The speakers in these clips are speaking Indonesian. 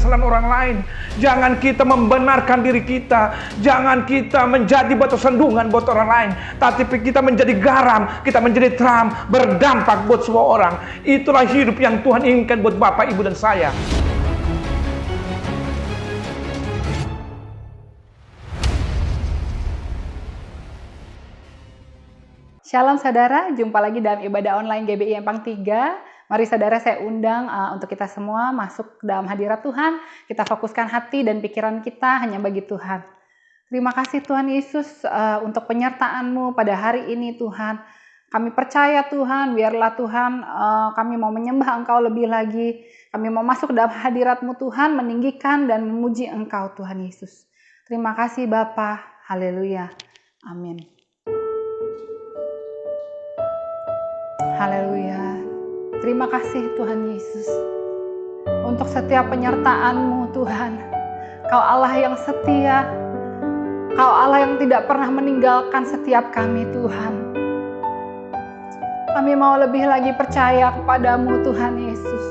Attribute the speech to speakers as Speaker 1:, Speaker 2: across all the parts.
Speaker 1: kesalahan orang lain. Jangan kita membenarkan diri kita. Jangan kita menjadi batu sandungan buat orang lain. Tapi kita menjadi garam, kita menjadi terang, berdampak buat semua orang. Itulah hidup yang Tuhan inginkan buat Bapak, Ibu, dan saya.
Speaker 2: Shalom saudara, jumpa lagi dalam ibadah online GBI Empang 3. Mari saudara, saya undang untuk kita semua masuk dalam hadirat Tuhan. Kita fokuskan hati dan pikiran kita hanya bagi Tuhan. Terima kasih Tuhan Yesus untuk penyertaan-Mu pada hari ini Tuhan. Kami percaya Tuhan, biarlah Tuhan kami mau menyembah Engkau lebih lagi. Kami mau masuk dalam hadirat-Mu Tuhan, meninggikan dan memuji Engkau Tuhan Yesus. Terima kasih Bapa, haleluya, amin. Haleluya. Terima kasih Tuhan Yesus untuk setiap penyertaan-Mu Tuhan. Kau Allah yang setia, Kau Allah yang tidak pernah meninggalkan setiap kami Tuhan. Kami mau lebih lagi percaya kepada-Mu Tuhan Yesus,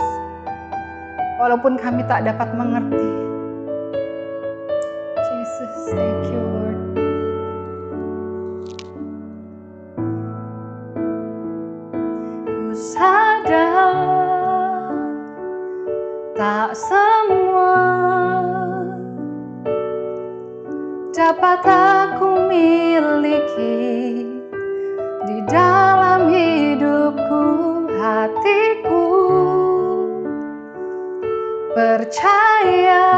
Speaker 2: walaupun kami tak dapat mengerti. Jesus, thank you Lord. Sadar tak semua dapat aku miliki di dalam hidupku, hatiku percaya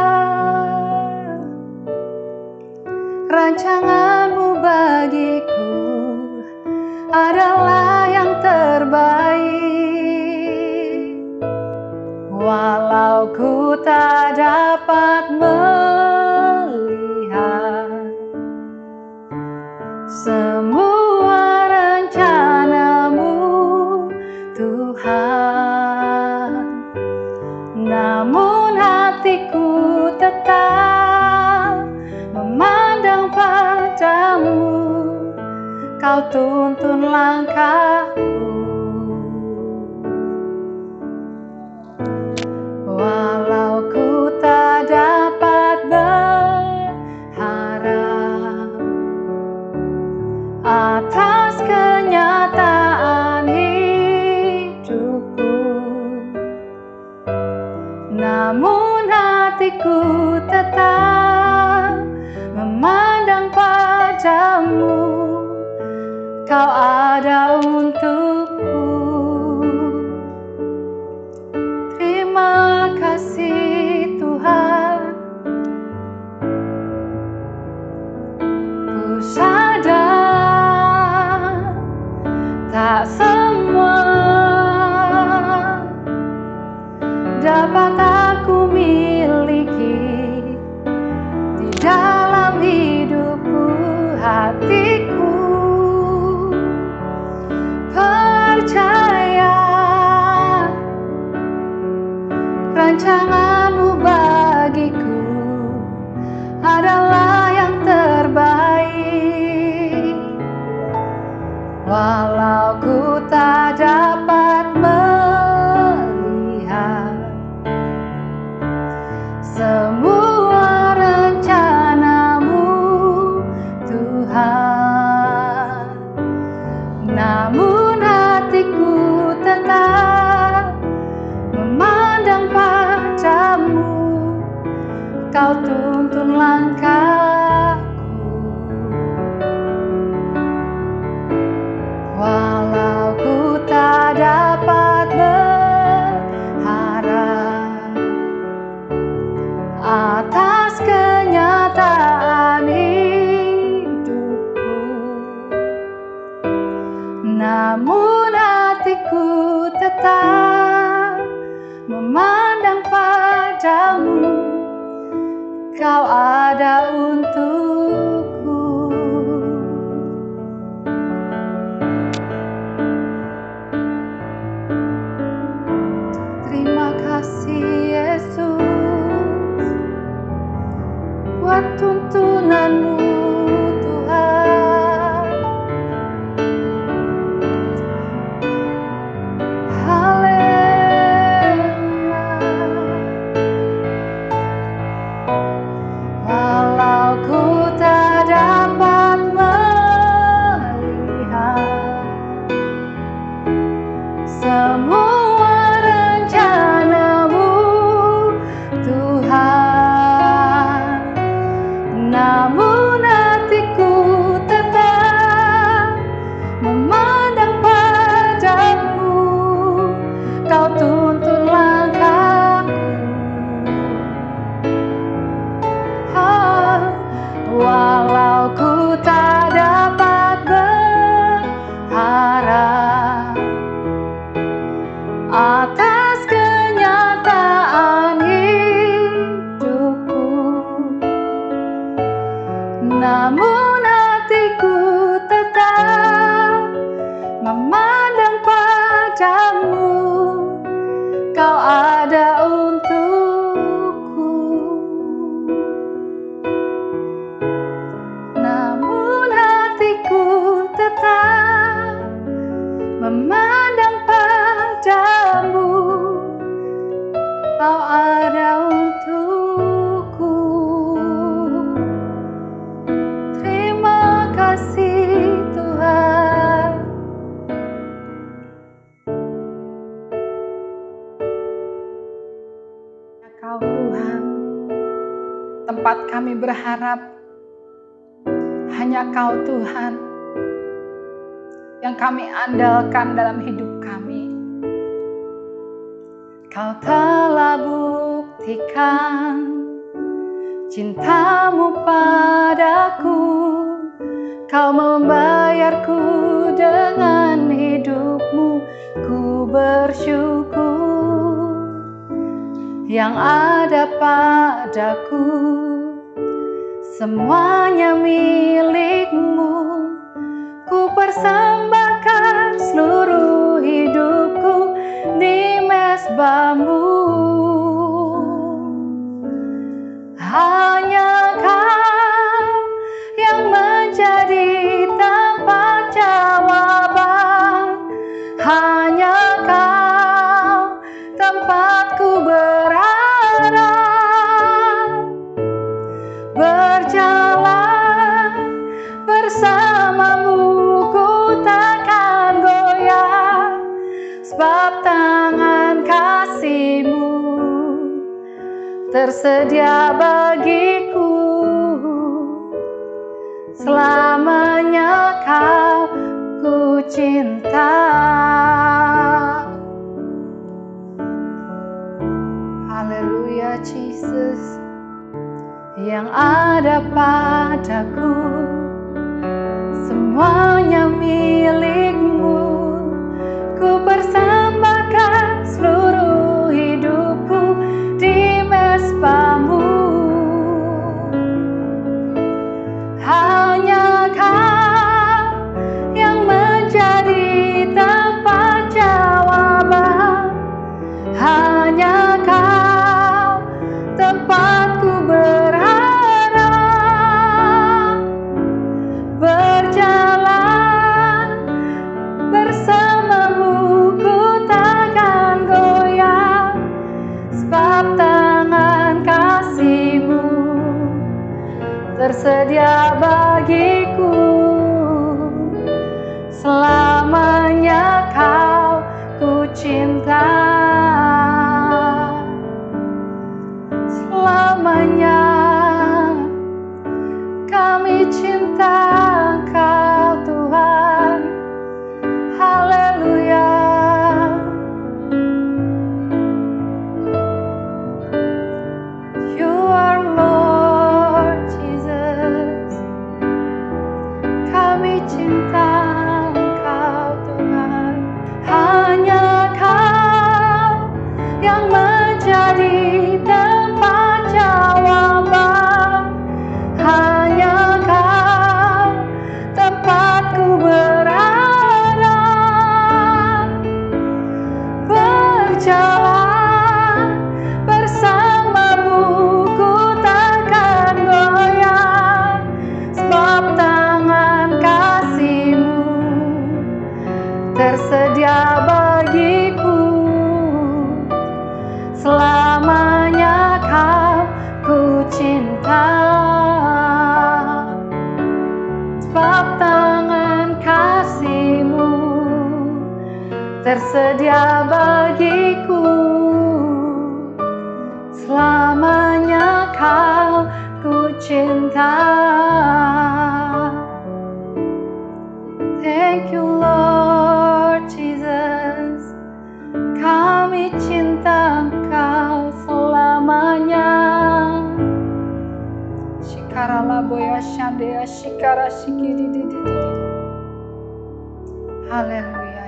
Speaker 2: rancangan-Mu bagiku adalah yang terbaik. Walau ku tak dapat melihat semua rencana-Mu Tuhan, namun hatiku tetap memandang padamu. Kau tuntun langkahku, walau ku tak dapat berharap atas kenyataan hidupku, namun hatiku tetap memandang padamu. Kau ada untukku. Terima kasih Tuhan. Ku sadar tak semua dapat aku miliki di dalam hidupku, hatiku percaya rancangan-Mu bagiku adalah yang terbaik. Walau ku tak dapat melihat semua rencana-Mu Tuhan, namun hatiku tetap memandang padamu. Kau tuntun langkahku, walau ku tak dapat berharap atas kenyataan hidupku, namun hatiku tetap memandang padamu. Kau ada untukku. Terima kasih Yesus buat tuntunan-Mu Tuhan. Haleluya. atas kenyataan hidupku. Namun hatiku tetap memandang padamu, Kau ada untukku. Namun hatiku tetap memandang padamu, Kau ada untukku. Terima kasih Tuhan. Kau Tuhan, tempat kami berharap hanya Kau Tuhan yang kami andalkan dalam hidup kami. Kau telah buktikan cintamu padaku, Kau membayarku dengan hidupmu. Ku bersyukur yang ada padaku, semuanya milikmu. Ku persembahkan seluruh hidupku di mezbahmu. Hanya Kau yang menjadi tempat jawaban, hanya Kau tempatku berharap. Berjalan bersamamu ku takkan goyah, sebab tangan kasih-Mu tersedia bagiku. Selamanya Kau ku cinta. Haleluya Jesus. Yang ada padaku semuanya milik-Mu. Ku persembahkan seluruh hidupku di mezbahmu. Hanya Kau yang menjadi tempat jawaban, hanya Kau tempatku berharap. Berjalan bersamamu ku takkan goyah, sebab tangan kasih-Mu tersedia bagiku. Selamanya Kau ku cinta. Selamanya kami cinta Engkau Tuhan. Haleluya. You are Lord Jesus. Kami cinta Engkau Tuhan. Hanya Kau yang menjadi tempat jawaban, hanya Kau tempatku berharap. Berjalan bersamamu ku takkan goyah, sebab tangan kasih-Mu tersedia bagiku. Selamanya Kau ku cinta, sebab tangan kasih-Mu tersedia bagiku. Selamanya Kau ku cinta. Thank you Lord Jesus. Kami cinta Engkau selamanya. Shikara laboya shandea shikara shikiri. Haleluya.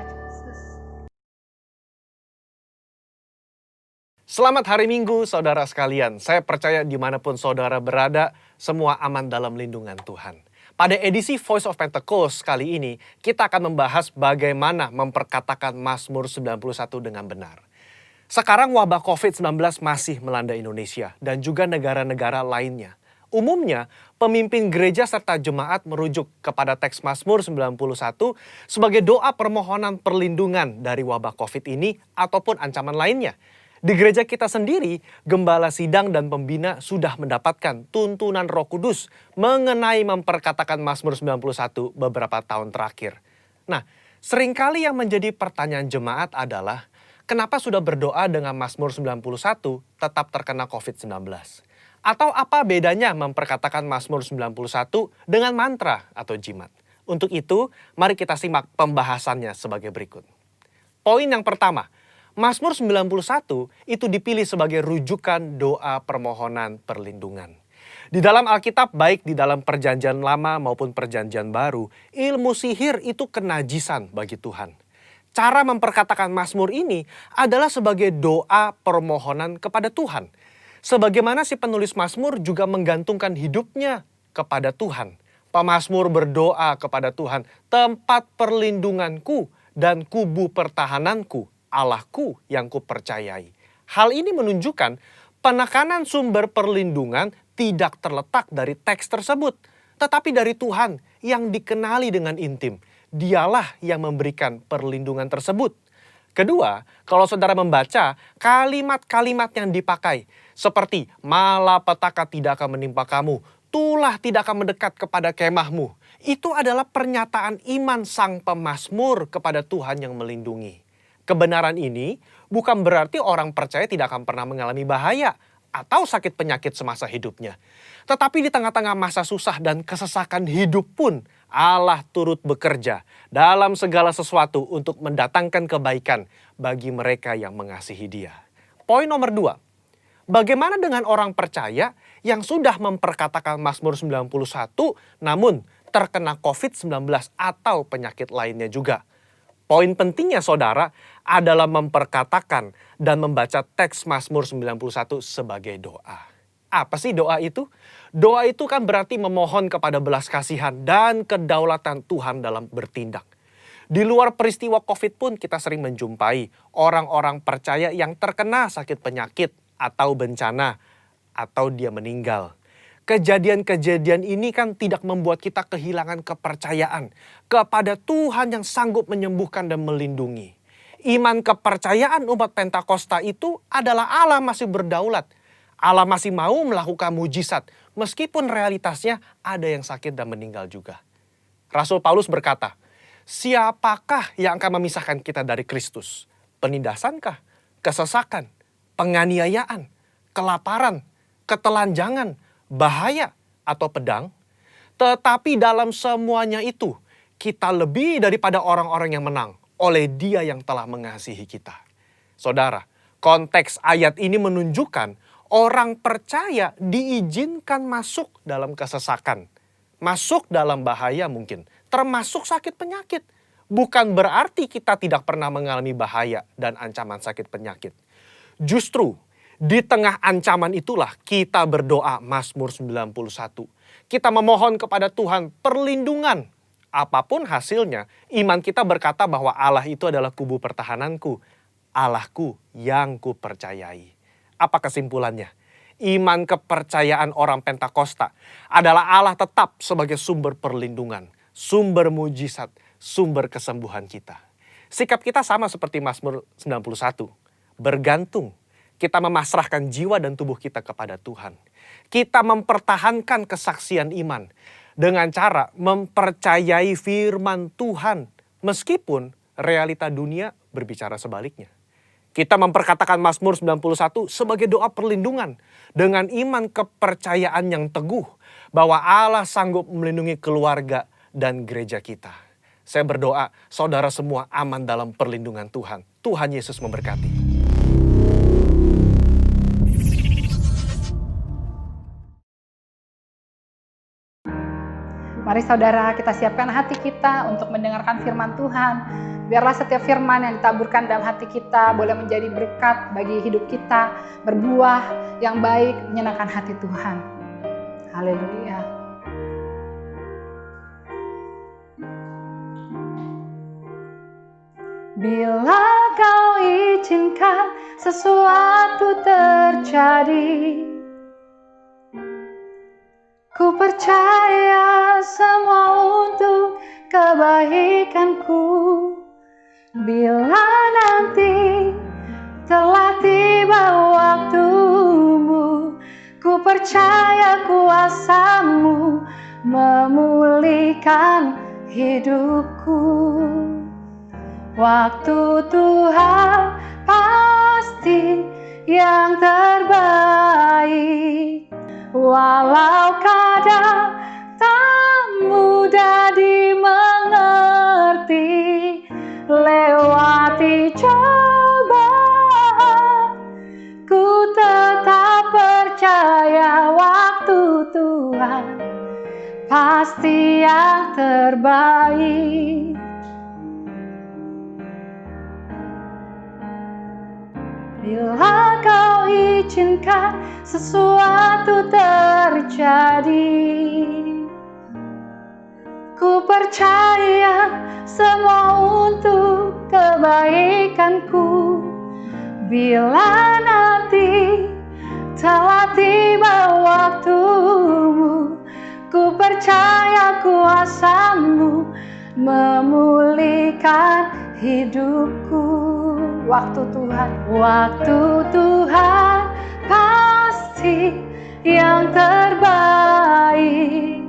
Speaker 3: Selamat hari Minggu, saudara sekalian. Saya percaya dimanapun saudara berada, semua aman dalam lindungan Tuhan. Pada edisi Voice of Pentecost kali ini, kita akan membahas bagaimana memperkatakan Mazmur 91 dengan benar. Sekarang wabah COVID-19 masih melanda Indonesia dan juga negara-negara lainnya. Umumnya, pemimpin gereja serta jemaat merujuk kepada teks Mazmur 91 sebagai doa permohonan perlindungan dari wabah COVID ini ataupun ancaman lainnya. Di gereja kita sendiri, gembala sidang dan pembina sudah mendapatkan tuntunan Roh Kudus mengenai memperkatakan Mazmur 91 beberapa tahun terakhir. Nah, seringkali yang menjadi pertanyaan jemaat adalah, kenapa sudah berdoa dengan Mazmur 91 tetap terkena COVID-19? Atau apa bedanya memperkatakan Mazmur 91 dengan mantra atau jimat? Untuk itu, mari kita simak pembahasannya sebagai berikut. Poin yang pertama, Mazmur 91 itu dipilih sebagai rujukan doa permohonan perlindungan. Di dalam Alkitab, baik di dalam perjanjian lama maupun perjanjian baru, ilmu sihir itu kenajisan bagi Tuhan. Cara memperkatakan Mazmur ini adalah sebagai doa permohonan kepada Tuhan. Sebagaimana si penulis Mazmur juga menggantungkan hidupnya kepada Tuhan. Pemazmur berdoa kepada Tuhan, tempat perlindunganku dan kubu pertahananku, Allahku yang kupercayai. Hal ini menunjukkan penekanan sumber perlindungan tidak terletak dari teks tersebut, tetapi dari Tuhan yang dikenali dengan intim. Dialah yang memberikan perlindungan tersebut. Kedua, kalau saudara membaca kalimat-kalimat yang dipakai, seperti malapetaka tidak akan menimpa kamu, tulah tidak akan mendekat kepada kemahmu. Itu adalah pernyataan iman sang pemazmur kepada Tuhan yang melindungi. Kebenaran ini bukan berarti orang percaya tidak akan pernah mengalami bahaya atau sakit penyakit semasa hidupnya. Tetapi di tengah-tengah masa susah dan kesesakan hidup pun, Allah turut bekerja dalam segala sesuatu untuk mendatangkan kebaikan bagi mereka yang mengasihi Dia. Poin nomor 2. Bagaimana dengan orang percaya yang sudah memperkatakan Mazmur 91 namun terkena COVID-19 atau penyakit lainnya juga? Poin pentingnya saudara adalah memperkatakan dan membaca teks Mazmur 91 sebagai doa. Apa sih doa itu? Doa itu kan berarti memohon kepada belas kasihan dan kedaulatan Tuhan dalam bertindak. Di luar peristiwa COVID pun kita sering menjumpai orang-orang percaya yang terkena sakit penyakit atau bencana atau dia meninggal. Kejadian-kejadian ini kan tidak membuat kita kehilangan kepercayaan kepada Tuhan yang sanggup menyembuhkan dan melindungi. Iman kepercayaan umat Pentakosta itu adalah Allah masih berdaulat. Allah masih mau melakukan mujizat meskipun realitasnya ada yang sakit dan meninggal juga. Rasul Paulus berkata, siapakah yang akan memisahkan kita dari Kristus? Penindasankah? Kesesakan? Penganiayaan? Kelaparan? Ketelanjangan? Bahaya atau pedang? Tetapi dalam semuanya itu, kita lebih daripada orang-orang yang menang oleh Dia yang telah mengasihi kita. Saudara, konteks ayat ini menunjukkan orang percaya diizinkan masuk dalam kesesakan, masuk dalam bahaya mungkin, termasuk sakit penyakit. Bukan berarti kita tidak pernah mengalami bahaya dan ancaman sakit penyakit. Justru, di tengah ancaman itulah kita berdoa Mazmur 91. Kita memohon kepada Tuhan perlindungan. Apapun hasilnya, iman kita berkata bahwa Allah itu adalah kubu pertahananku, Allahku yang kupercayai. Apa kesimpulannya? Iman kepercayaan orang Pentakosta adalah Allah tetap sebagai sumber perlindungan, sumber mujizat, sumber kesembuhan kita. Sikap kita sama seperti Mazmur 91, bergantung. Kita memasrahkan jiwa dan tubuh kita kepada Tuhan. Kita mempertahankan kesaksian iman dengan cara mempercayai firman Tuhan meskipun realita dunia berbicara sebaliknya. Kita memperkatakan Mazmur 91 sebagai doa perlindungan dengan iman kepercayaan yang teguh bahwa Allah sanggup melindungi keluarga dan gereja kita. Saya berdoa saudara semua aman dalam perlindungan Tuhan. Tuhan Yesus memberkati.
Speaker 2: Mari saudara, kita siapkan hati kita untuk mendengarkan firman Tuhan. Biarlah setiap firman yang ditaburkan dalam hati kita boleh menjadi berkat bagi hidup kita, berbuah yang baik, menyenangkan hati Tuhan. Haleluya. Bila kau izinkan sesuatu terjadi, ku percaya semua untuk kebaikanku. Bila nanti telah tiba waktumu, ku percaya kuasa-Mu memulihkan hidupku. Waktu Tuhan pasti yang terbaik, walau kadang tak mudah dimengerti. Lewati cobaan, ku tetap percaya waktu Tuhan pasti yang terbaik. Bila kau izinkan sesuatu terjadi, ku percaya semua untuk kebaikanku. Bila nanti telah tiba waktumu, ku percaya kuasa-Mu memulihkan hidupku. Waktu Tuhan pasti yang terbaik,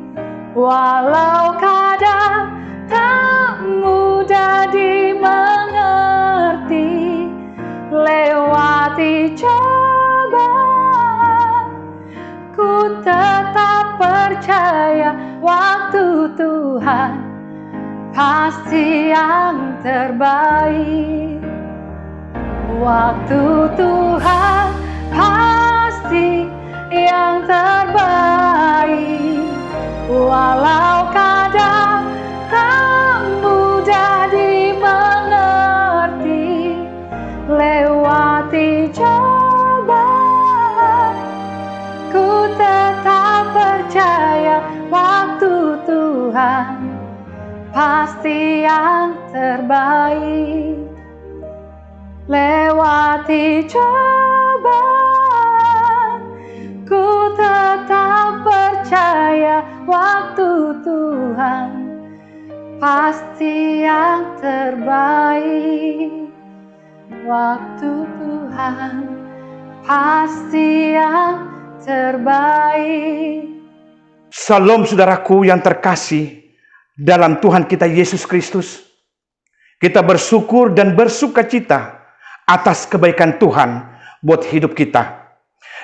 Speaker 2: walau kadang tak mudah dimengerti. Lewati cobaan, ku tetap percaya waktu Tuhan pasti yang terbaik. Waktu Tuhan pasti yang terbaik, walau kadang tak mudah dimengerti. Lewati cobaan, ku tetap percaya waktu Tuhan pasti yang terbaik. Lewati cobaan, ku tetap percaya waktu Tuhan pasti yang terbaik. Waktu Tuhan pasti yang terbaik.
Speaker 1: Salam saudaraku yang terkasih dalam Tuhan kita Yesus Kristus. Kita bersyukur dan bersukacita atas kebaikan Tuhan buat hidup kita.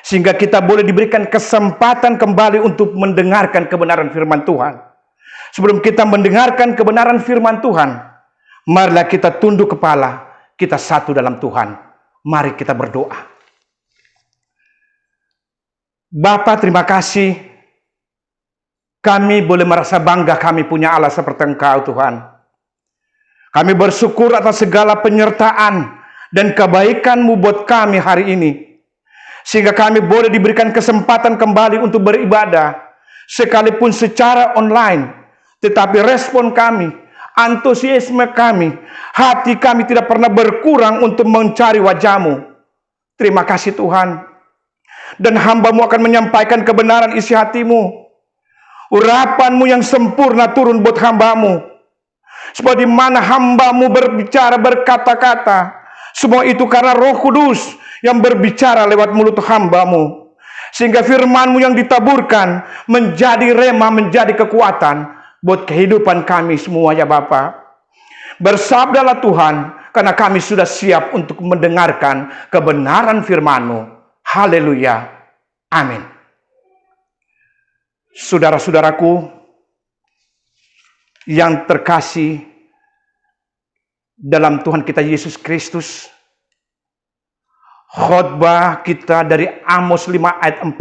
Speaker 1: Sehingga kita boleh diberikan kesempatan kembali untuk mendengarkan kebenaran firman Tuhan. Sebelum kita mendengarkan kebenaran firman Tuhan, marilah kita tunduk kepala, kita satu dalam Tuhan. Mari kita berdoa. Bapa, terima kasih. Kami boleh merasa bangga kami punya Allah seperti Engkau, Tuhan. Kami bersyukur atas segala penyertaan dan kebaikan-Mu buat kami hari ini. Sehingga kami boleh diberikan kesempatan kembali untuk beribadah. Sekalipun secara online. Tetapi respon kami, antusiasme kami, hati kami tidak pernah berkurang untuk mencari wajah-Mu. Terima kasih Tuhan. Dan hamba-Mu akan menyampaikan kebenaran isi hati-Mu. Urapan-Mu yang sempurna turun buat hamba-Mu. Seperti mana hamba-Mu berbicara, berkata-kata. Semua itu karena Roh Kudus yang berbicara lewat mulut hamba-Mu. Sehingga firman-Mu yang ditaburkan menjadi rema, menjadi kekuatan buat kehidupan kami semua ya Bapa. Bersabdalah Tuhan, karena kami sudah siap untuk mendengarkan kebenaran firman-Mu. Haleluya. Amin. Saudara-saudaraku yang terkasih dalam Tuhan kita Yesus Kristus, khotbah kita dari Amos 5 ayat 4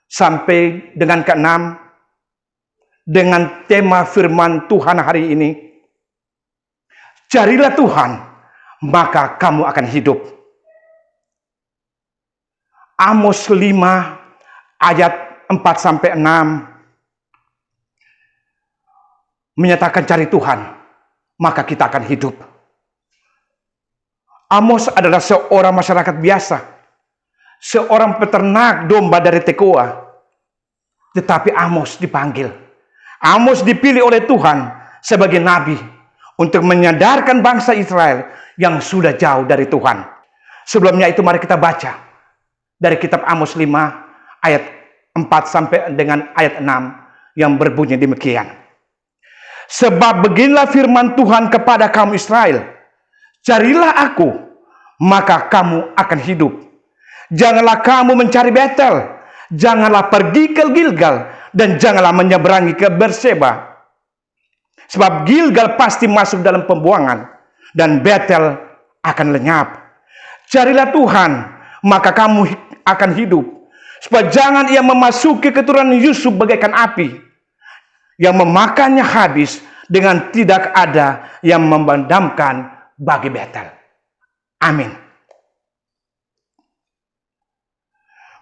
Speaker 1: sampai dengan ke-6 dengan tema firman Tuhan hari ini. Carilah Tuhan, maka kamu akan hidup. Amos 5 ayat 4-6 menyatakan cari Tuhan, maka kita akan hidup. Amos adalah seorang masyarakat biasa, seorang peternak domba dari Tekoa. Tetapi Amos dipanggil. Amos dipilih oleh Tuhan sebagai nabi untuk menyadarkan bangsa Israel yang sudah jauh dari Tuhan. Sebelumnya itu mari kita baca dari kitab Amos 5 ayat 4 sampai dengan ayat 6 yang berbunyi demikian. Sebab beginilah firman Tuhan kepada kaum Israel. Carilah aku, maka kamu akan hidup. Janganlah kamu mencari Betel. Janganlah pergi ke Gilgal. Dan janganlah menyeberangi ke Berseba. Sebab Gilgal pasti masuk dalam pembuangan. Dan Betel akan lenyap. Carilah Tuhan, maka kamu akan hidup. Supaya jangan ia memasuki keturunan Yusuf bagaikan api, yang memakannya habis dengan tidak ada yang memadamkan bagi Betel. Amin.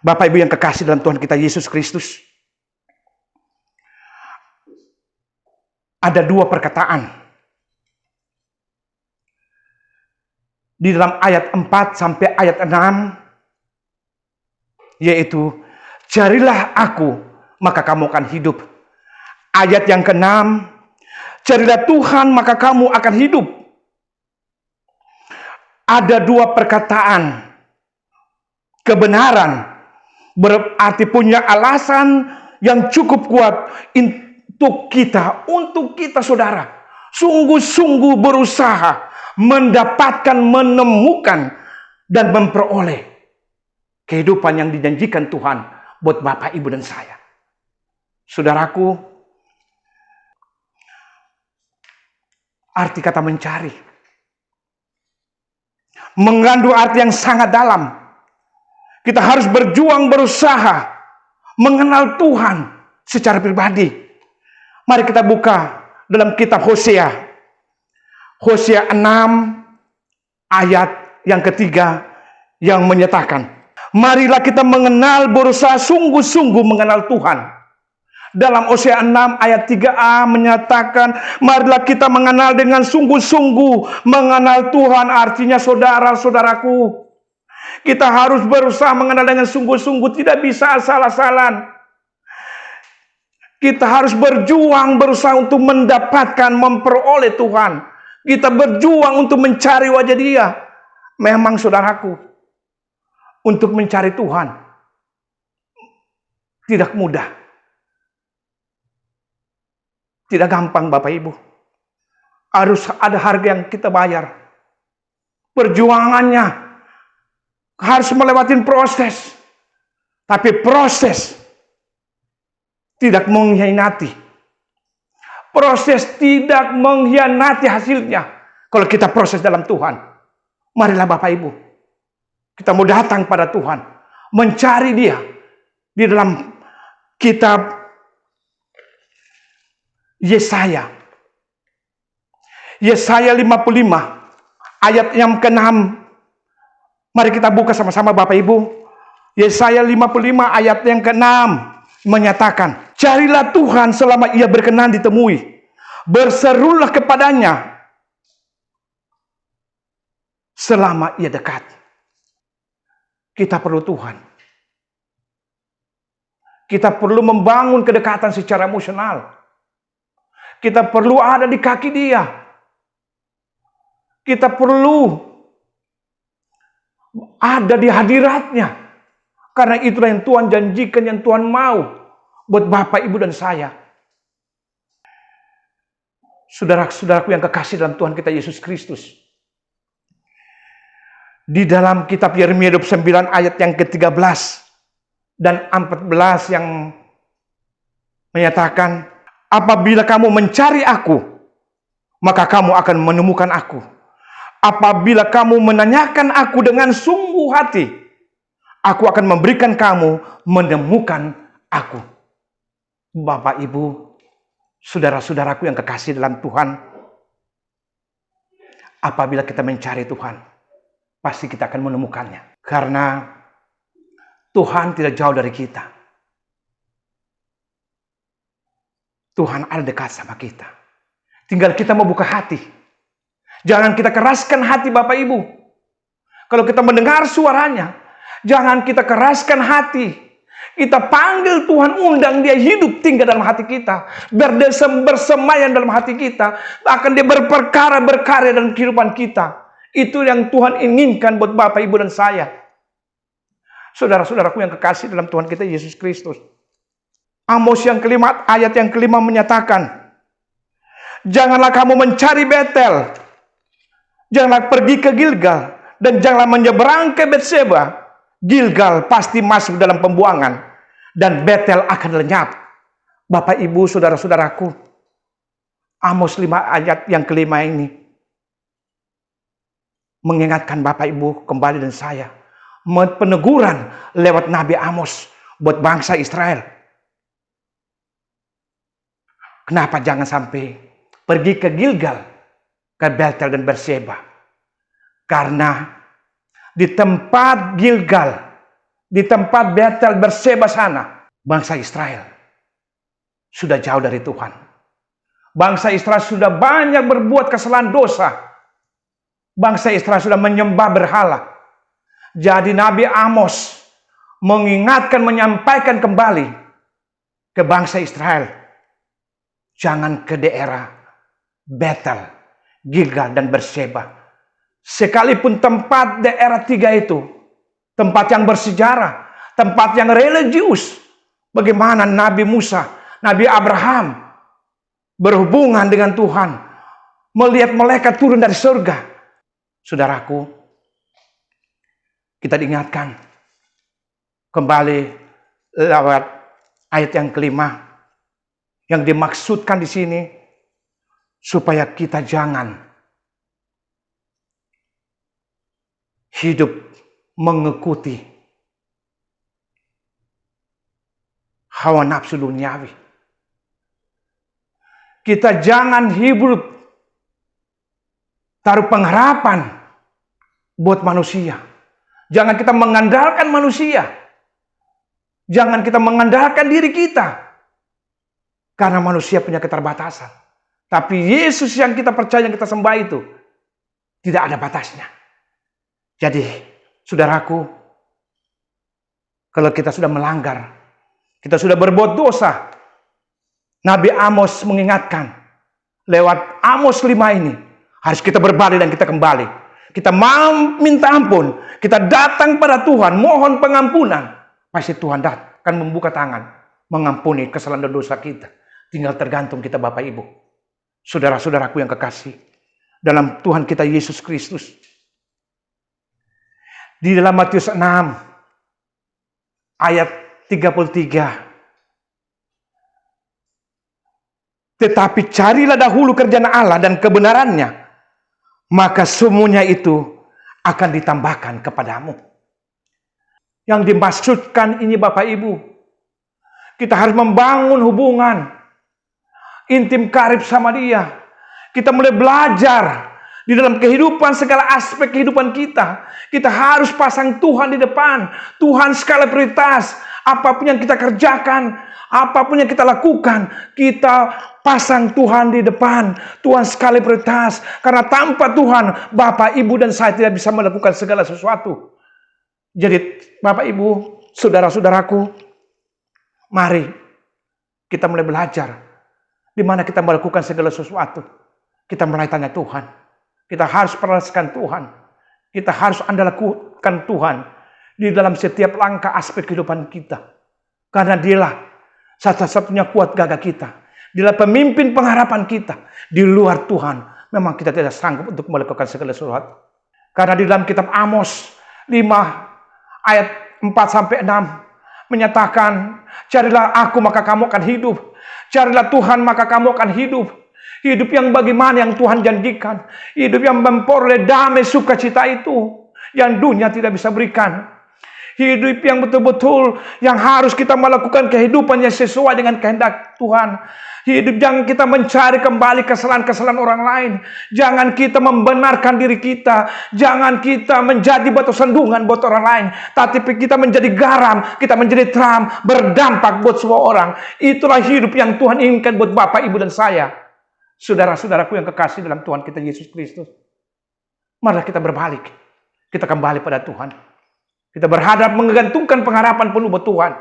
Speaker 1: Bapak Ibu yang kekasih dalam Tuhan kita Yesus Kristus, ada dua perkataan di dalam ayat 4 sampai ayat 6, yaitu carilah aku, maka kamu akan hidup. Ayat yang ke-6, carilah Tuhan, maka kamu akan hidup. Ada dua perkataan kebenaran, berarti punya alasan yang cukup kuat untuk kita saudara, sungguh-sungguh berusaha mendapatkan, menemukan, dan memperoleh kehidupan yang dijanjikan Tuhan buat Bapak, Ibu, dan saya. Saudaraku, arti kata mencari mengandung arti yang sangat dalam. Kita harus berjuang, berusaha mengenal Tuhan secara pribadi. Mari kita buka dalam kitab Hosea. Hosea 6 ayat yang ketiga yang menyatakan, marilah kita mengenal, berusaha sungguh-sungguh mengenal Tuhan. Dalam Hosea 6 ayat 3a menyatakan, marilah kita mengenal dengan sungguh-sungguh. Mengenal Tuhan artinya saudara-saudaraku, kita harus berusaha mengenal dengan sungguh-sungguh, tidak bisa asal-asalan. Kita harus berjuang, berusaha untuk mendapatkan, memperoleh Tuhan. Kita berjuang untuk mencari wajah Dia. Memang saudaraku, untuk mencari Tuhan tidak mudah. Tidak gampang Bapak Ibu. Harus ada harga yang kita bayar. Perjuangannya harus melewati proses. Tapi proses tidak mengkhianati. Proses tidak mengkhianati hasilnya. Kalau kita proses dalam Tuhan. Marilah Bapak Ibu, kita mau datang pada Tuhan, mencari Dia di dalam kitab Yesaya. Yesaya 55 ayat yang ke-6. Mari kita buka sama-sama Bapak Ibu. Yesaya 55 ayat yang ke-6 menyatakan, carilah Tuhan selama Ia berkenan ditemui. Berserulah kepadanya selama Ia dekat. Kita perlu Tuhan. Kita perlu membangun kedekatan secara emosional. Kita perlu ada di kaki Dia. Kita perlu ada di hadiratnya. Karena itulah yang Tuhan janjikan, yang Tuhan mau buat Bapak, Ibu, dan saya. Saudara-saudaraku yang kekasih dalam Tuhan kita Yesus Kristus. Di dalam kitab Yeremia 29 ayat yang ke-13 dan 14 yang menyatakan, apabila kamu mencari aku, maka kamu akan menemukan aku. Apabila kamu menanyakan aku dengan sungguh hati, aku akan memberikan kamu menemukan aku. Bapak, Ibu, Saudara-saudaraku yang kekasih dalam Tuhan, apabila kita mencari Tuhan, pasti kita akan menemukannya. Karena Tuhan tidak jauh dari kita. Tuhan ada dekat sama kita. Tinggal kita membuka hati. Jangan kita keraskan hati Bapak Ibu. Kalau kita mendengar suaranya, jangan kita keraskan hati. Kita panggil Tuhan, undang dia hidup tinggal dalam hati kita. Bersemayam dalam hati kita. Bahkan dia berkarya dalam kehidupan kita. Itu yang Tuhan inginkan buat Bapak, Ibu, dan saya. Saudara-saudaraku yang kekasih dalam Tuhan kita Yesus Kristus. Amos yang kelima, ayat yang kelima menyatakan, janganlah kamu mencari Betel. Janganlah pergi ke Gilgal. Dan janganlah menyeberang ke Betseba. Gilgal pasti masuk dalam pembuangan. Dan Betel akan lenyap. Bapak, Ibu, saudara-saudaraku. Amos 5 ayat yang kelima ini mengingatkan Bapak, Ibu, kembali dan saya. Peneguran lewat Nabi Amos buat bangsa Israel. Kenapa jangan sampai pergi ke Gilgal, ke Betel dan Berseba? Karena di tempat Gilgal, di tempat Betel Berseba sana, bangsa Israel sudah jauh dari Tuhan. Bangsa Israel sudah banyak berbuat kesalahan dosa. Bangsa Israel sudah menyembah berhala. Jadi Nabi Amos mengingatkan, menyampaikan kembali ke bangsa Israel. Jangan ke daerah Betel, Gilgal, dan Berseba. Sekalipun tempat daerah tiga itu, tempat yang bersejarah, tempat yang religius. Bagaimana Nabi Musa, Nabi Abraham berhubungan dengan Tuhan. Melihat malaikat turun dari surga. Saudaraku, kita diingatkan kembali lewat ayat yang kelima. Yang dimaksudkan di sini supaya kita jangan hidup mengikuti hawa nafsu duniawi. Kita jangan hidup taruh pengharapan buat manusia. Jangan kita mengandalkan manusia. Jangan kita mengandalkan diri kita. Karena manusia punya keterbatasan. Tapi Yesus yang kita percaya, yang kita sembah itu tidak ada batasnya. Jadi, saudaraku, kalau kita sudah melanggar, kita sudah berbuat dosa, Nabi Amos mengingatkan lewat Amos 5 ini, harus kita berbalik dan kita kembali. Kita mau minta ampun, kita datang pada Tuhan, mohon pengampunan. Pasti Tuhan akan membuka tangan, mengampuni kesalahan dan dosa kita. Tinggal tergantung kita Bapak Ibu. Saudara-saudaraku yang kekasih dalam Tuhan kita Yesus Kristus. Di dalam Matius 6 ayat 33. Tetapi carilah dahulu kerajaan Allah dan kebenarannya, maka semuanya itu akan ditambahkan kepadamu. Yang dimaksudkan ini Bapak Ibu, kita harus membangun hubungan intim karib sama dia. Kita mulai belajar di dalam kehidupan, segala aspek kehidupan kita. Kita harus pasang Tuhan di depan. Tuhan skala prioritas. Apapun yang kita kerjakan, apapun yang kita lakukan, kita pasang Tuhan di depan. Tuhan skala prioritas. Karena tanpa Tuhan, Bapak, Ibu, dan saya tidak bisa melakukan segala sesuatu. Jadi Bapak, Ibu, saudara-saudaraku, mari kita mulai belajar. Di mana kita melakukan segala sesuatu, kita mulai tanya Tuhan. Kita harus peraskan Tuhan. Kita harus andalkan Tuhan di dalam setiap langkah aspek kehidupan kita. Karena dialah satu-satunya kuat gagah kita. Dialah pemimpin pengharapan kita. Di luar Tuhan, memang kita tidak sanggup untuk melakukan segala sesuatu. Karena di dalam kitab Amos 5 ayat 4-6 menyatakan, carilah aku maka kamu akan hidup. Carilah Tuhan maka kamu akan hidup. Hidup yang bagaimana yang Tuhan janjikan. Hidup yang memperoleh damai sukacita itu. Yang dunia tidak bisa berikan. Hidup yang betul-betul yang harus kita melakukan kehidupan yang sesuai dengan kehendak Tuhan. Hidup jangan kita mencari kembali kesalahan-kesalahan orang lain. Jangan kita membenarkan diri kita. Jangan kita menjadi batu sandungan buat orang lain. Tapi kita menjadi garam, kita menjadi terang, berdampak buat semua orang. Itulah hidup yang Tuhan inginkan buat Bapak, Ibu, dan saya. Saudara-saudaraku yang kekasih dalam Tuhan kita Yesus Kristus. Marilah kita berbalik. Kita kembali pada Tuhan. Kita berhadap menggantungkan pengharapan penuh buat Tuhan.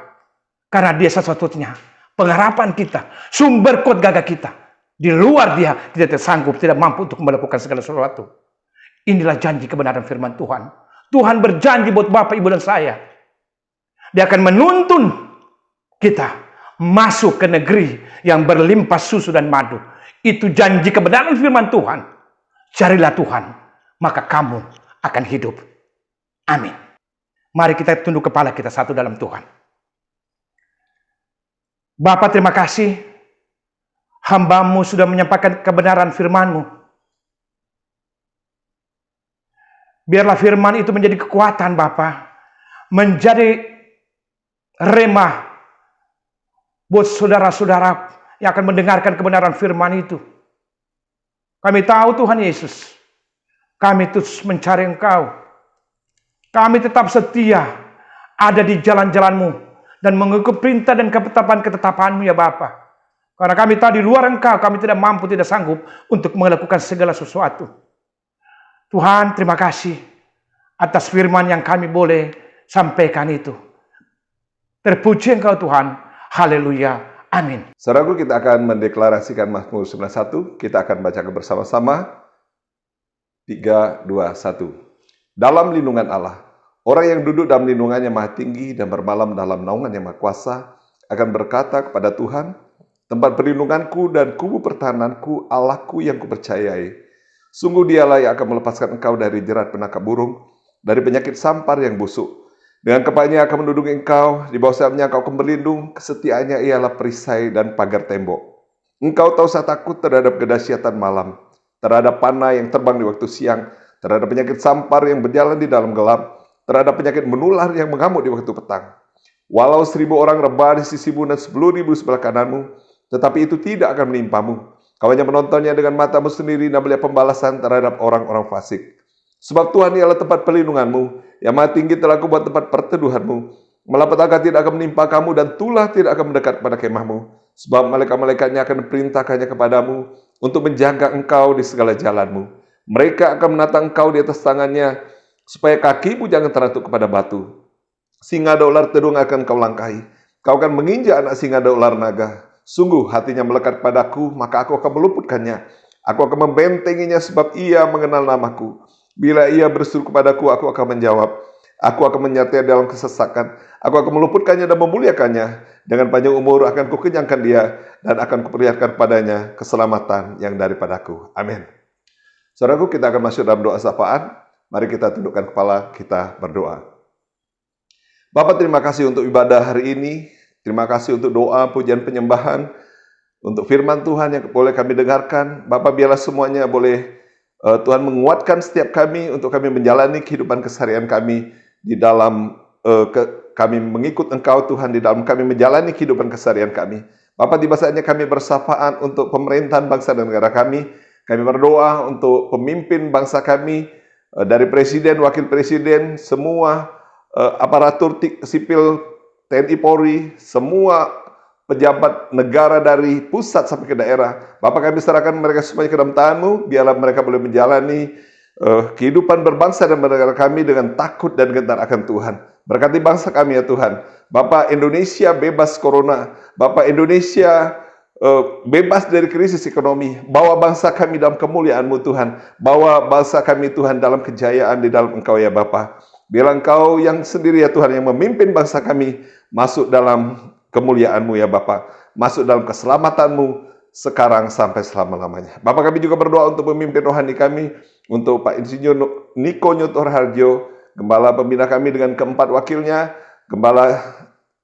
Speaker 1: Karena Dia satu-satunya pengharapan kita, sumber kuat gagah kita. Di luar Dia, kita tidak sanggup, tidak mampu untuk melakukan segala sesuatu. Inilah janji kebenaran firman Tuhan. Tuhan berjanji buat Bapak, Ibu, dan saya. Dia akan menuntun kita masuk ke negeri yang berlimpah susu dan madu. Itu janji kebenaran firman Tuhan. Carilah Tuhan, maka kamu akan hidup. Amin. Mari kita tunduk kepala kita satu dalam Tuhan. Bapa, terima kasih. Hamba-Mu sudah menyampaikan kebenaran firman-Mu. Biarlah firman itu menjadi kekuatan Bapa. Menjadi remah buat saudara-saudara yang akan mendengarkan kebenaran firman itu. Kami tahu Tuhan Yesus, kami terus mencari Engkau. Kami tetap setia ada di jalan-jalan-Mu dan mengikut perintah dan ketetapan-ketetapan-Mu ya Bapa. Karena kami tahu di luar Engkau kami tidak mampu, tidak sanggup untuk melakukan segala sesuatu. Tuhan, terima kasih atas firman yang kami boleh sampaikan itu. Terpuji Engkau Tuhan. Haleluya. Amin.
Speaker 4: Saudaraku, kita akan mendeklarasikan Mazmur 91. Kita akan bacakan bersama-sama. 3, 2, 1. Dalam lindungan Allah, orang yang duduk dalam lindungannya Maha Tinggi dan bermalam dalam naungannya Maha Kuasa akan berkata kepada Tuhan, tempat perlindunganku dan kubu pertahananku, Allahku yang kupercayai. Sungguh Dialah yang akan melepaskan engkau dari jerat penangkap burung, dari penyakit sampar yang busuk. Dengan kepalanya akan menduduki engkau, di bawah sayapnya engkau akan berlindung, kesetiaannya ialah perisai dan pagar tembok. Engkau tak usah takut terhadap kedahsyatan malam, terhadap panah yang terbang di waktu siang, terhadap penyakit sampar yang berjalan di dalam gelap, terhadap penyakit menular yang mengamuk di waktu petang. Walau 1000 orang rebah di sisimu dan 10.000 di sebelah kananmu, tetapi itu tidak akan menimpamu. Kau hanya menontonnya dengan matamu sendiri dan melihat pembalasan terhadap orang-orang fasik. Sebab Tuhan ialah tempat perlindunganmu, yang Maha Tinggi telah kubuat tempat perteduhanmu. Malapetaka tidak akan menimpa kamu dan tulah tidak akan mendekat pada kemahmu. Sebab malaikat-malaikatnya akan diperintahkannya kepadamu untuk menjaga engkau di segala jalanmu. Mereka akan menatang engkau di atas tangannya, supaya kakimu jangan terantuk kepada batu. Singa dan ular tedung akan kau langkahi. Kau akan menginjak anak singa dan ular naga. Sungguh hatinya melekat padaku, maka aku akan meluputkannya. Aku akan membentenginya sebab ia mengenal namaku. Bila ia berseru kepadaku, aku akan menjawab. Aku akan menyertai dalam kesesakan. Aku akan meluputkannya dan memuliakannya. Dengan panjang umur akan kukenyangkan dia, dan akan kuperlihatkan padanya keselamatan yang daripadaku. Amin. Saudaraku, kita akan masuk dalam doa sapaan. Mari kita tundukkan kepala, kita berdoa. Bapa, terima kasih untuk ibadah hari ini. Terima kasih untuk doa, pujian, penyembahan. Untuk firman Tuhan yang boleh kami dengarkan. Bapa, biarlah semuanya boleh Tuhan menguatkan setiap kami untuk kami menjalani kehidupan keseharian kami di dalam kami mengikut Engkau Tuhan, di dalam kami menjalani kehidupan keseharian kami. Bapa, tiba saatnya kami bersapaan untuk pemerintahan bangsa dan negara kami. Kami berdoa untuk pemimpin bangsa kami, dari presiden, wakil presiden, semua aparatur sipil TNI Polri, semua pejabat negara dari pusat sampai ke daerah. Bapak, kami serahkan mereka semuanya ke dalam tangan-Mu, biarlah mereka boleh menjalani kehidupan berbangsa dan bernegara kami dengan takut dan gentar akan Tuhan. Berkati bangsa kami ya Tuhan. Bapak, Indonesia bebas corona. Bapak, Indonesia bebas dari krisis ekonomi. Bawa bangsa kami dalam kemuliaan-Mu Tuhan. Bawa bangsa kami Tuhan dalam kejayaan di dalam Engkau ya Bapak. Biarlah Engkau yang sendiri ya Tuhan yang memimpin bangsa kami masuk dalam kemuliaan-Mu ya Bapa, masuk dalam keselamatan-Mu sekarang sampai selama-lamanya. Bapak, kami juga berdoa untuk pemimpin rohani kami, untuk Pak Insinyur Niko Nyotor Harjo, Gembala pembina kami dengan keempat wakilnya, Gembala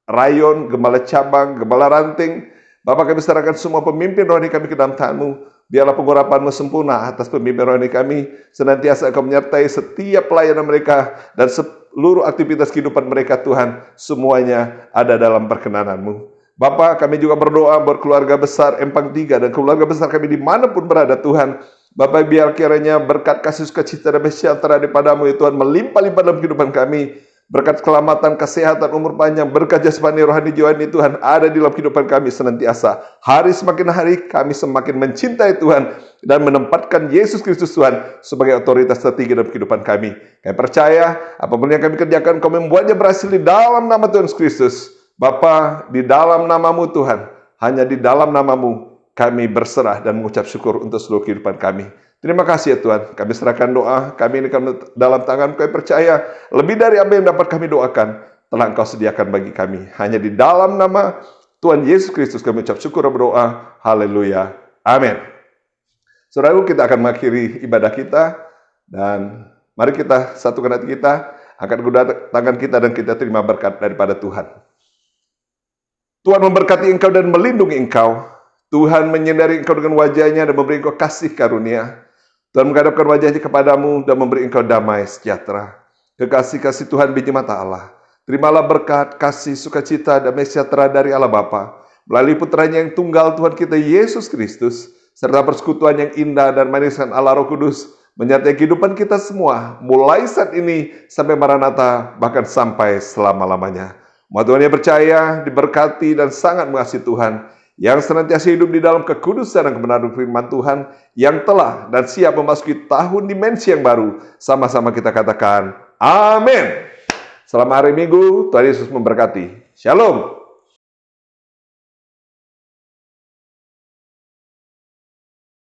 Speaker 4: Rayon, Gembala Cabang, Gembala Ranting. Bapak, kami serahkan semua pemimpin rohani kami ke dalam tangan-Mu. Biarlah pengurapan-Mu sempurna atas pemimpin rohani kami, senantiasa Engkau menyertai setiap pelayanan mereka dan seluruh aktivitas kehidupan mereka Tuhan, semuanya ada dalam perkenanan-Mu. Bapa, kami juga berdoa buat keluarga besar Empang 3 dan keluarga besar kami dimanapun berada Tuhan. Bapak, biar kiranya berkat kasih sukacita dan sejahtera daripadamu ya Tuhan melimpah-limpah dalam kehidupan kami. Berkat keselamatan, kesehatan, umur panjang, berkat jasmani, rohani, jiwani Tuhan ada di dalam kehidupan kami senantiasa. Hari semakin hari kami semakin mencintai Tuhan dan menempatkan Yesus Kristus Tuhan sebagai otoritas tertinggi dalam kehidupan kami. Kami percaya apapun yang kami kerjakan, kami membuatnya berhasil di dalam nama Tuhan Yesus Kristus. Bapa, di dalam nama-Mu Tuhan, hanya di dalam nama-Mu kami berserah dan mengucap syukur untuk seluruh kehidupan kami. Terima kasih ya Tuhan, kami serahkan doa, kami ini dalam tangan Kami percaya, lebih dari apa yang dapat kami doakan, telah Engkau sediakan bagi kami. Hanya di dalam nama Tuhan Yesus Kristus kami ucap syukur dan berdoa, haleluya, amin. Saudaraku, kita akan mengakhiri ibadah kita, dan mari kita satukan hati kita, angkat kedua tangan kita dan kita terima berkat daripada Tuhan. Tuhan memberkati engkau dan melindungi engkau. Tuhan menyinari engkau dengan wajah-Nya dan memberi engkau kasih karunia. Tuhan menghadapkan wajah-Nya kepadamu dan memberi engkau damai sejahtera. Kekasih-kasih Tuhan biji mata Allah. Terimalah berkat, kasih, sukacita, damai sejahtera dari Allah Bapa melalui putranya yang tunggal Tuhan kita Yesus Kristus, serta persekutuan yang indah dan maniskan Allah Roh Kudus menyertai kehidupan kita semua, mulai saat ini sampai Maranatha, bahkan sampai selama-lamanya. Umat Tuhan yang percaya, diberkati dan sangat mengasihi Tuhan, yang senantiasa hidup di dalam kekudusan dan kebenaran firman Tuhan, yang telah dan siap memasuki tahun dimensi yang baru. Sama-sama kita katakan, amin. Selamat hari Minggu, Tuhan Yesus memberkati. Shalom.